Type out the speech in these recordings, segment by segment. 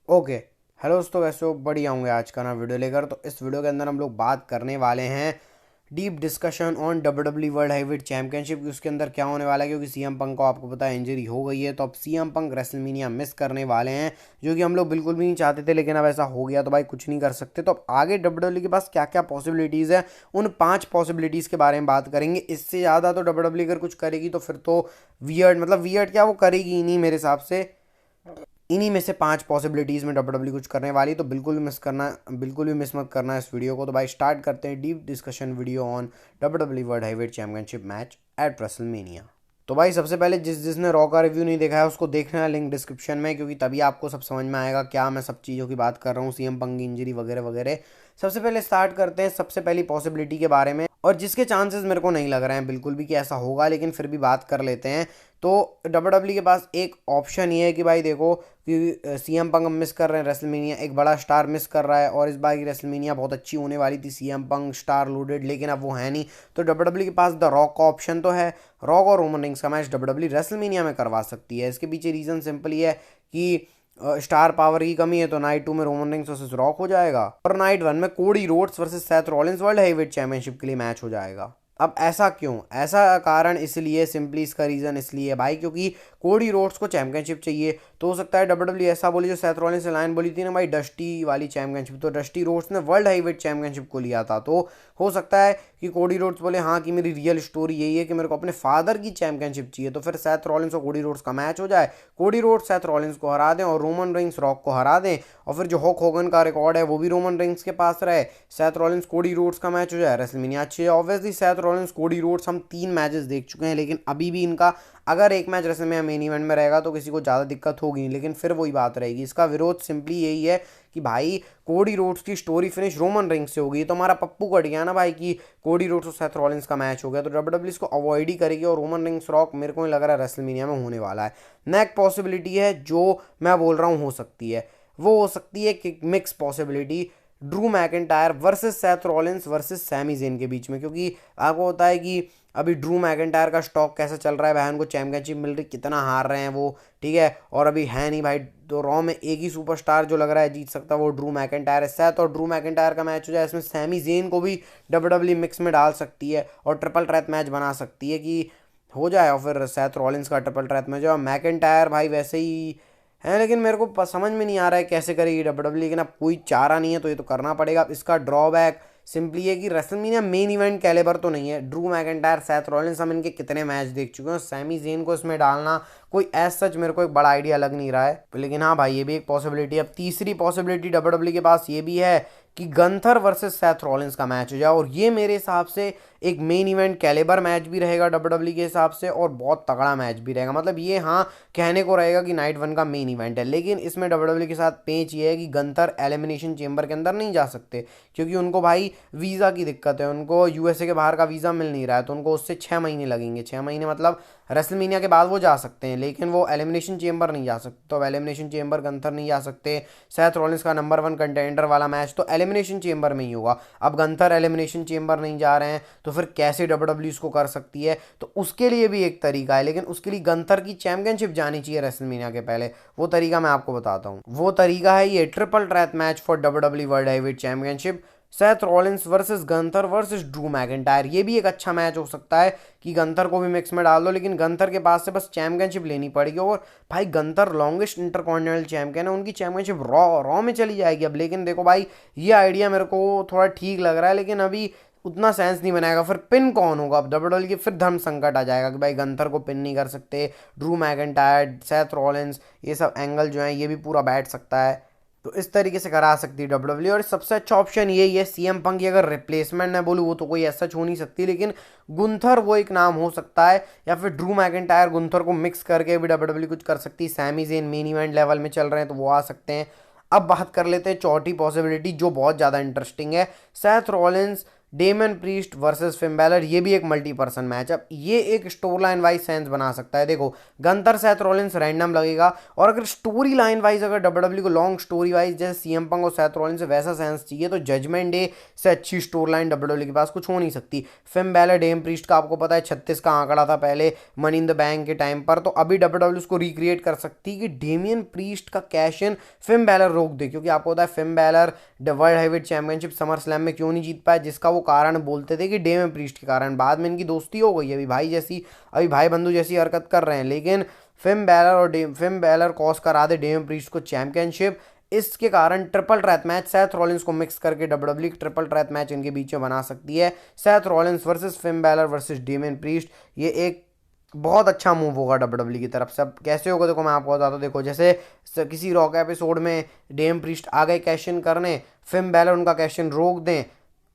Okay. Hello दोस्तों, कैसे हो? बढ़िया होंगे। आज का ना वीडियो लेकर, तो इस वीडियो के अंदर हम लोग बात करने वाले हैं deep discussion on W world heavyweight championship की। उसके अंदर क्या होने वाला है, क्योंकि सीएम पंक को आपको पता है इंजरी हो गई है, तो अब सीएम पंक रेसलमेनिया मिस करने वाले हैं, जो कि हम लोग बिल्कुल भी नहीं चाहते थे, लेकिन अब ऐसा हो गया तो भाई कुछ नहीं कर सकते। तो अब आगे डब्ल्यू के पास क्या क्या पॉसिबिलिटीज़ है, उन 5 पॉसिबिलिटीज़ के बारे में बात करेंगे। इससे ज़्यादा तो डब्ल्यू अगर कुछ करेगी तो फिर तो वियर्ड, मतलब वियर्ड क्या, वो करेगी ही नहीं मेरे हिसाब से। इन्हीं में से 5 पॉसिबिलिटीज़ में डब्ल्यू कुछ करने वाली, तो बिल्कुल भी मिस मत करना इस वीडियो को। तो भाई स्टार्ट करते हैं deep discussion video on W world heavyweight championship match at WrestleMania. तो भाई सबसे पहले जिसने रॉ का रिव्यू नहीं देखा है उसको देखना है, लिंक डिस्क्रिप्शन में, क्योंकि तभी आपको सब समझ में आएगा क्या मैं सब चीज़ों की बात कर रहा हूँ, सीएम पंक की इंजरी वगैरह वगैरह। सबसे पहले स्टार्ट करते हैं सबसे पहली पॉसिबिलिटी के बारे में, और जिसके चांसेस मेरे को नहीं लग रहे हैं बिल्कुल भी कि ऐसा होगा, लेकिन फिर भी बात कर लेते हैं। तो डब्ल्यू के पास एक ऑप्शन ये है कि भाई देखो कि सीएम पंक मिस कर रहे हैं रेसलमेनिया, एक बड़ा स्टार मिस कर रहा है, और इस बार की रेसलमेनिया बहुत अच्छी होने वाली थी, सीएम पंक स्टार लोडेड, लेकिन अब वो है नहीं। तो डब्ल्यू के पास द रॉक का ऑप्शन तो है। रॉक और रोमन रिंग्स का मैच डब्ल्यू रेसलमेनिया में करवा सकती है। इसके पीछे रीज़न सिंपल ही है कि स्टार पावर की कमी है, तो नाइट 2 में रोमन रिंग्स वर्सेस रॉक हो जाएगा, और नाइट 1 में Cody Rhodes versus Seth Rollins world heavyweight championship के लिए मैच हो जाएगा। अब ऐसा क्यों? ऐसा कारण इसलिए, सिंपली इसका रीज़न इसलिए भाई, क्योंकि कोडी रोड्स को चैंपियनशिप चाहिए। तो हो सकता है डब्ल्यू ऐसा बोली जो सेथ रॉलिंस से लाइन बोली थी ना भाई, डस्टी वाली चैंपियनशिप, तो डस्टी रोड्स ने वर्ल्ड हैवीवेट चैंपियनशिप को लिया था। तो हो सकता है कि कोडी रोड्स बोले हाँ कि मेरी रियल स्टोरी यही है कि मेरे को अपने फादर की चैंपियनशिप चाहिए, तो फिर सेथ रॉलिंस और कोडी रोड्स का मैच हो जाए, कोडी रोड्स सेथ रॉलिंस को हरा दें और रोमन रिंग्स रॉक को हरा दें, और फिर जो हॉक होगन का रिकॉर्ड है वो भी रोमन रिंग्स के पास रहे। सेथ रॉलिंस कोडी रोड्स का मैच हो जाए, रेसलमेनिया अच्छी है। Obviously Seth Rollins Cody Rhodes हम 3 मैचेस देख चुके हैं, लेकिन अभी भी इनका अगर एक मैच रेसलमेनिया मेन इवेंट में रहेगा तो किसी को ज़्यादा दिक्कत होगी नहीं, लेकिन फिर वही बात रहेगी। इसका विरोध सिंपली यही है कि भाई कोडी रोड्स की स्टोरी फिनिश रोमन रिंग्स से होगी, तो हमारा पप्पू कट गया ना भाई कि कोडी रोड्स और सेथ रॉलिंस का मैच हो गया, तो डब्ल्यू इसको अवॉइड ही करेगी, और रोमन रिंग्स रॉक मेरे को नहीं लग रहा है रेसलमेनिया में होने वाला है। नेक्स्ट पॉसिबिलिटी है जो मैं बोल रहा हूँ हो सकती है, वो हो सकती है कि mix possibility, Drew McIntyre versus Seth Rollins versus Sami Zayn के बीच में, क्योंकि आपको होता है कि अभी ड्रू मैकिंटायर का स्टॉक कैसा चल रहा है, भाई उनको चैंपियनशिप मिल रही, कितना हार रहे हैं वो, ठीक है, और अभी है नहीं भाई। तो रॉ में एक ही सुपरस्टार जो लग रहा है जीत सकता है वो ड्रू मैकिंटायर है। सेथ और ड्रू मैकिंटायर का मैच हो जाए, इसमें सैमी ज़ेन को भी डब्ल्यू मिक्स में डाल सकती है और ट्रिपल थ्रेट मैच बना सकती है कि हो जाए, और फिर सेथ रॉलिंस का ट्रिपल थ्रेट मैच हो। मैकिंटायर भाई वैसे ही है, लेकिन मेरे को समझ में नहीं आ रहा है कैसे करेगी डब्ल्यू, लेकिन अब कोई चारा नहीं है तो ये तो करना पड़ेगा। अब इसका ड्रॉबैक सिंपली है कि रेसलमेनिया मेन इवेंट कैलिबर तो नहीं है। ड्रू मैकिंटायर सेथ रॉलिंस हम इनके कितने मैच देख चुके हैं, सैमी ज़ेन को इसमें डालना कोई एज सच मेरे को एक बड़ा आइडिया लग नहीं रहा है, लेकिन हाँ भाई ये भी एक पॉसिबिलिटी है। अब तीसरी पॉसिबिलिटी डब्ल्यू के पास ये भी है कि गंथर वर्सेस सेथ रॉलिंस का मैच हो जाए, और ये मेरे हिसाब से एक मेन इवेंट कैलिबर मैच भी रहेगा डब्ल्यू के हिसाब से, और बहुत तगड़ा मैच भी रहेगा। मतलब ये हाँ कहने को रहेगा कि नाइट 1 का मेन इवेंट है, लेकिन इसमें डब्ल्यू के साथ पेंच ये है कि गंथर एलिमिनेशन चेंबर के अंदर नहीं जा सकते, क्योंकि उनको भाई वीज़ा की दिक्कत है, उनको यूएसए के बाहर का वीज़ा मिल नहीं रहा है, तो उनको उससे 6 महीने लगेंगे। 6 महीने मतलब रेसलमेनिया के बाद वो जा सकते हैं, लेकिन वो एलिमिनेशन चेंबर नहीं जा सकते। तो एलिमिनेशन चेंबर गंथर नहीं जा सकते। सेथ रॉलिंस का नंबर 1 कंटेंडर वाला मैच तो एलिमिनेशन चेंबर में ही होगा। अब गंथर एलिमिनेशन चेंबर नहीं जा रहे हैं, तो फिर कैसे डब्ल्यू इसको कर सकती है? तो उसके लिए भी एक तरीका है, लेकिन उसके लिए गंथर की चैंपियनशिप जानी चाहिए रेसलमेनिया के पहले। वो तरीका मैं आपको बताता हूँ। वो तरीका है ये triple threat match for W world heavyweight championship, Seth Rollins versus Gunther versus Drew McIntyre. ये भी एक अच्छा मैच हो सकता है कि गंथर को भी मिक्स में डाल दो, लेकिन गंथर के पास से बस चैंपियनशिप लेनी पड़ेगी, और भाई गंथर लॉन्गेस्ट इंटरकॉन्टिनेंटल चैंपियन है, उनकी चैंपियनशिप रॉ में चली जाएगी अब। लेकिन देखो भाई ये आइडिया मेरे को थोड़ा ठीक लग रहा है, लेकिन अभी उतना सेंस नहीं बनाएगा। फिर पिन कौन होगा अब डब्ल्यू की? फिर धर्म संकट आ जाएगा कि भाई गंथर को पिन नहीं कर सकते, ड्रू मैकिंटायर सेथ रॉलिंस ये सब एंगल जो है ये भी पूरा बैठ सकता है, तो इस तरीके से करा सकती है डब्ल्यू। और सबसे अच्छा ऑप्शन यही है, सीएम पंक की अगर रिप्लेसमेंट मैं बोलूँ वो तो कोई ऐसा हो नहीं सकती, लेकिन गुंथर वो एक नाम हो सकता है, या फिर ड्रू मैकिंटायर गुंथर को मिक्स करके भी डब्ल्यू कुछ कर सकती है। Sami Zayn main event level में चल रहे हैं तो वो आ सकते हैं। अब बात कर लेते हैं चौथी पॉसिबिलिटी जो बहुत ज़्यादा इंटरेस्टिंग है, Seth Rollins Damien Priest versus Finn Balor, ये भी एक मल्टी पर्सन मैच। अब ये एक स्टोरी लाइन वाइज सेंस बना सकता है। देखो गंतर सेथ रॉलिंस रैंडम लगेगा, और अगर स्टोरी लाइन वाइज अगर डब्ल्यूडब्ल्यू को लॉन्ग स्टोरी वाइज जैसे सीएम पंक और सेथ रॉलिंस से वैसा सेंस चाहिए तो जजमेंट डे से अच्छी स्टोरी लाइन डब्ल्यूडब्ल्यू के पास कुछ हो नहीं सकती। फिन बैलर डेमियन प्रीस्ट का आपको पता है 36 का आंकड़ा था पहले मनी इन द बैंक के टाइम पर, तो अभी डब्ल्यूडब्ल्यू उसको रिक्रिएट कर सकती कि डेमियन प्रीस्ट का कैश इन फिन बैलर रोक दे, क्योंकि आपको पता है Finn Balor world heavyweight championship summer slam में क्यों नहीं जीत पाया, जिसका वो कारण बोलते थे कि डेमियन प्रीस्ट के कारण। बाद में इनकी दोस्ती हो गई, अभी भाई बंधु जैसी हरकत कर रहे हैं, लेकिन फिन बैलर कॉस करा दे डेमियन प्रीस्ट को चैंपियनशिप। इसके कारण ट्रिपल ट्रैट मैच सेथ रॉलिंस को मिक्स करके डब्ल्यूडब्ल्यू ट्रिपल ट्रैट मैच इनके बीच में बना सकती है। Seth Rollins versus Finn Balor versus Damian priest, ये एक बहुत अच्छा मूव होगा डब्ल्यूडब्ल्यू की तरफ से। अब कैसे होगा देखो मैं आपको बताता हूँ। देखो जैसे किसी रॉक एपिसोड में डेमियन प्रीस्ट आ गए कैश इन करने, फिन बैलर उनका कैश इन रोक दें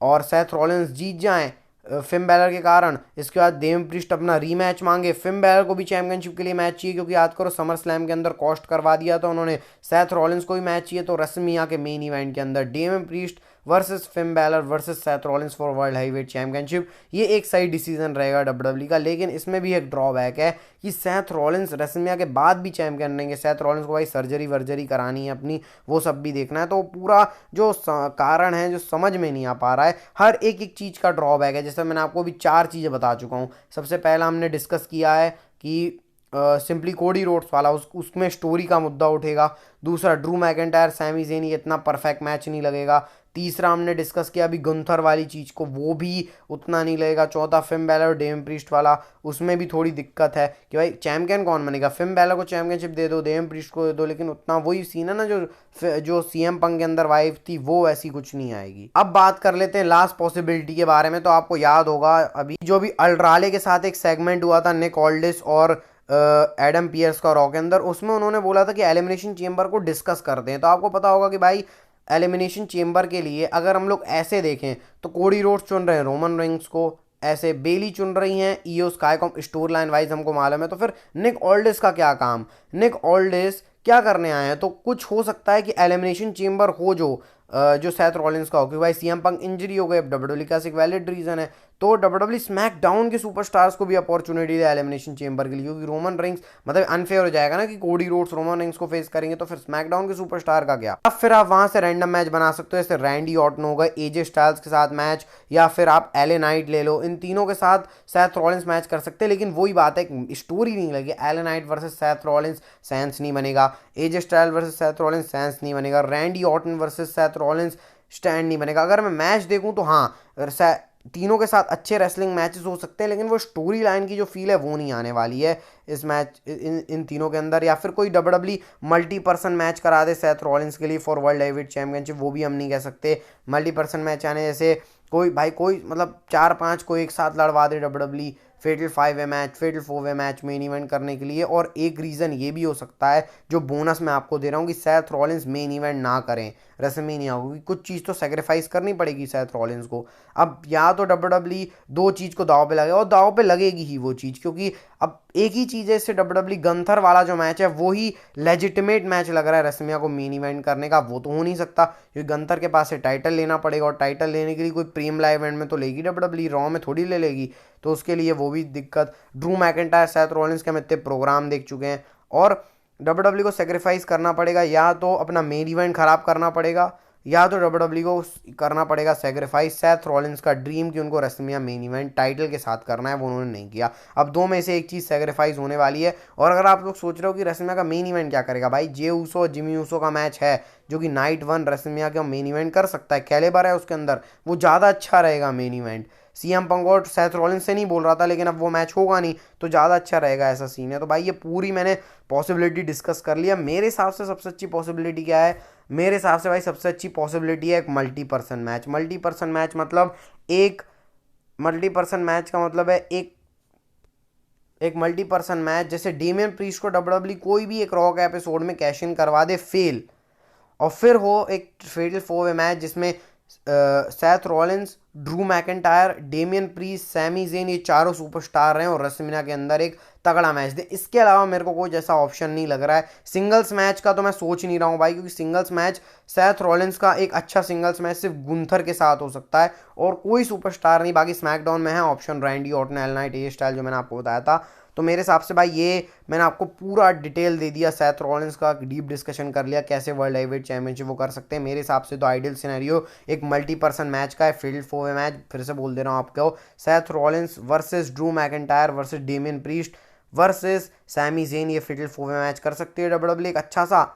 और सेथ रॉलिंस जीत जाएं फिन बैलर के कारण। इसके बाद डेमियन प्रीस्ट अपना रीमैच मांगे, फिन बैलर को भी चैंपियनशिप के लिए मैच चाहिए, क्योंकि याद करो समर स्लैम के अंदर कॉस्ट करवा दिया था उन्होंने। सेथ रॉलिंस को भी मैच चाहिए, तो रेसलमेनिया के मेन इवेंट के अंदर Damien Priest versus Finn Balor versus Seth Rollins for world heavyweight championship, ये एक सही डिसीजन रहेगा डब्ल्यूडब्ल्यू का। लेकिन इसमें भी एक ड्रॉबैक है कि सेथ रॉलिंस रेसलमेनिया के बाद भी चैंपियन रहेंगे। सेथ रॉलिंस को भाई सर्जरी वर्जरी करानी है अपनी, वो सब भी देखना है, तो पूरा जो कारण है जो समझ में नहीं आ पा रहा है। हर एक एक चीज़ का ड्रॉबैक है। जैसे मैंने आपको अभी 4 चीज़ें बता चुका हूँ। सबसे पहला हमने डिस्कस किया है कि सिंपली कोडी रोड्स वाला उसमें स्टोरी का मुद्दा उठेगा। दूसरा ड्रू मैकेंटायर सैमी ज़ेन, ये इतना परफेक्ट मैच नहीं लगेगा। तीसरा हमने डिस्कस किया अभी गुंथर वाली चीज़ को, वो भी उतना नहीं लगेगा। चौथा फिन बैलर और डेमियन प्रीस्ट वाला, उसमें भी थोड़ी दिक्कत है कि भाई चैंपियन कौन बनेगा। फिन बैलर को चैंपियनशिप दे दो, डेमियन प्रीस्ट को दे दो, लेकिन उतना वही सीन है ना जो सीएम पंक के अंदर वाइफ थी, वो ऐसी कुछ नहीं आएगी। अब बात कर लेते हैं लास्ट पॉसिबिलिटी के बारे में। तो आपको याद होगा अभी अल्ट्राले के साथ एक सेगमेंट हुआ था निक ऑल्डिस और एडम पियर्स का रॉ के अंदर, उसमें उन्होंने बोला था कि एलिमिनेशन चेंबर को डिस्कस करते हैं। तो आपको पता होगा कि भाई एलिमिनेशन चेंबर के लिए अगर हम लोग ऐसे देखें तो कोडी रोड्स चुन रहे हैं रोमन रेंस को, ऐसे बेली चुन रही हैं ईओ स्काई को, स्टोरी लाइन वाइज हमको मालूम है। तो फिर निक ऑल्डिस का क्या काम, निक ऑल्डिस क्या करने आए हैं। तो कुछ हो सकता है कि एलिमिनेशन चेंबर हो जो सेथ रॉलिंस का हो, क्योंकि भाई सीएम पंक इंजरी हो गई। अब डब्ल्यूडब्ल्यू का एक वैलिड रीजन है, तो डब्ल्यूडब्ल्यू स्मैकडाउन के सुपरस्टार्स को भी अपॉर्चुनिटी है एलिमिनेशन चेंबर के लिए, क्योंकि रोमन रेंस मतलब अनफेयर हो जाएगा ना कि कोडी रोड्स रोमन रेंस को फेस करेंगे, तो फिर स्मैकडाउन के सुपरस्टार का क्या। अब फिर आप वहां से रैंडम मैच बना सकते हो, जैसे रैंडी ऑर्टन हो गए एजे स्टाइल्स के साथ मैच, या फिर आप एले नाइट ले लो, इन तीनों के साथ सेथ रॉलिंस मैच कर सकते हैं। लेकिन वही बात है, स्टोरी नहीं लगी। LA Knight versus Seth Rollins sense नहीं बनेगा, AJ Styles versus Seth Rollins sense नहीं बनेगा, Randy Orton versus Seth Rollins stand नहीं बनेगा। अगर मैं मैच देखूं तो हाँ तीनों के साथ अच्छे रेसलिंग मैचेस हो सकते हैं, लेकिन वो स्टोरी लाइन की जो फील है वो नहीं आने वाली है इस मैच इन तीनों के अंदर। या फिर कोई डब्ल्यूडब्ल्यू मल्टी पर्सन मैच करा दे सेथ रॉलिंस के लिए फॉर वर्ल्ड हैवीवेट चैंपियनशिप, वो भी हम नहीं कह सकते। मल्टी पर्सन मैच आने जैसे कोई मतलब 4-5 को एक साथ लड़वा दे WW फेटल 5 way match, फेटल 4 way match main event करने के लिए। और एक रीज़न ये भी हो सकता है जो बोनस मैं आपको दे रहा हूँ कि सेथ रॉलिंस मेन इवेंट ना करें रेसलमेनिया, क्योंकि कुछ चीज़ तो सेक्रीफाइस करनी पड़ेगी सेथ रॉलिंस को। अब या तो डब्ल्यूडब्ल्यू 2 चीज़ को दाव पे लगेगा, और दाव पे लगेगी ही वो चीज़, क्योंकि अब एक ही चीज़ है इससे डब्ल्यूडब्ल्यू गंथर वाला जो मैच है वो ही लेजिटिमेट मैच लग रहा है रेसलमेनिया को मेन इवेंट करने का, वो तो हो नहीं सकता क्योंकि गंथर के पास से टाइटल लेना पड़ेगा, और टाइटल लेने के लिए कोई प्रीमियम लाइव इवेंट में तो लेगी डब्ल्यूडब्ल्यू, रॉ में थोड़ी ले लेगी, तो उसके लिए वो भी दिक्कत। ड्रू मैकेंटायर सेथ रॉलिंस के हम इतने प्रोग्राम देख चुके हैं, और डब्ल्यूडब्ल्यू को सेक्रीफाइस करना पड़ेगा, या तो अपना मेन इवेंट खराब करना पड़ेगा, या तो डब्ल्यूडब्ल्यू को करना पड़ेगा सेक्रीफाइस सेथ रॉलिंस का ड्रीम कि उनको रेसलमेनिया मेन इवेंट टाइटल के साथ करना है, वो उन्होंने नहीं किया। अब 2 में से एक चीज़ सेक्रीफाइस होने वाली है। और अगर आप लोग सोच रहे हो कि रेसलमेनिया का मेन इवेंट क्या करेगा, भाई जे ऊसो और जिमी ऊसो का मैच है जो कि नाइट 1 रेसलमेनिया का मेन इवेंट कर सकता है, कैलेबर है उसके अंदर, वो ज़्यादा अच्छा रहेगा मेन इवेंट। सीएम पंक और सेथ रॉलिंस से नहीं बोल रहा था, लेकिन अब वो मैच होगा नहीं तो ज़्यादा अच्छा रहेगा, ऐसा सीन है। तो भाई ये पूरी मैंने पॉसिबिलिटी डिस्कस कर लिया। मेरे हिसाब से सबसे अच्छी पॉसिबिलिटी क्या है, मेरे हिसाब से भाई सबसे अच्छी पॉसिबिलिटी है एक multi person match. Multi person match मतलब एक मल्टी पर्सन मैच, जैसे डेमियन प्रीस्ट को डब्ल्यूडब्ल्यू कोई भी एक रॉ का एपिसोड में कैश इन करवा दे फेल, और फिर हो एक फेटल 4 वे मैच जिसमें Seth Rollins, Drew McIntyre, Damian Priest, Sami Zayn, ये चारों सुपरस्टार हैं और रेसलमेनिया के अंदर एक तगड़ा मैच दे। इसके अलावा मेरे को कोई जैसा ऑप्शन नहीं लग रहा है। सिंगल्स मैच का तो मैं सोच नहीं रहा हूँ भाई, क्योंकि सिंगल्स मैच सैथ रॉलिंस का एक अच्छा सिंगल्स मैच सिर्फ गुंथर के साथ हो सकता है और कोई सुपरस्टार नहीं। बाकी स्मैकडाउन में है option Randy Orton, L Knight, A Styles, जो मैंने आपको बताया था। तो मेरे हिसाब से भाई ये मैंने आपको पूरा डिटेल दे दिया, सैथ रॉलिंस का डीप डिस्कशन कर लिया कैसे वर्ल्ड हेवीवेट चैंपियनशिप वो कर सकते हैं। मेरे हिसाब से तो आइडियल सिनेरियो एक मल्टी पर्सन मैच का है, फील्ड 4 मैच। फिर से बोल दे रहा हूँ आपको, Seth Rollins versus Drew McIntyre versus Damian Priest versus Sami Zayn, ये फील्ड 4 मैच कर सकती है डब्ल्यूडब्ल्यू एक अच्छा सा।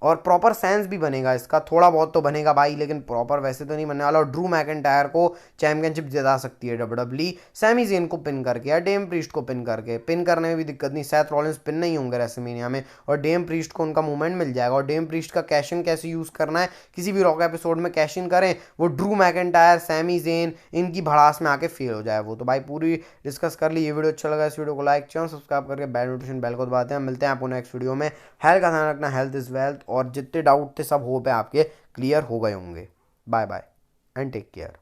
और प्रॉपर सेंस भी बनेगा इसका, थोड़ा बहुत तो बनेगा भाई, लेकिन प्रॉपर वैसे तो नहीं बनने वाला। और ड्रू मैकेंटायर को चैंपियनशिप जिता सकती है डब्ल्यूडब्ल्यू सैमी जेन को पिन करके या डेम प्रीस्ट को पिन करके। पिन करने में भी दिक्कत नहीं, सैथ रॉलिंस पिन नहीं होंगे रेसलमेनिया में और डेम प्रीस्ट को उनका मूवमेंट मिल जाएगा। और डेम प्रीस्ट का कैश इन कैसे यूज़ करना है, किसी भी रॉक एपिसोड में कैश इन करें, वो ड्रू मैकेंटायर, सैमी जेन, इनकी भड़ास में आके फेल हो जाए वो। तो भाई पूरी डिस्कस कर ली। ये वीडियो अच्छा लगा, इस वीडियो को लाइक चैनल सब्सक्राइब करके बेल नोटिफिकेशन बेल को दबाते हैं। मिलते हैं आपको नेक्स्ट वीडियो में। हेल्थ का ध्यान रखना, हेल्थ इज वेल्थ। और जितने डाउट थे सब होप है आपके क्लियर हो गए होंगे। Bye bye and take care.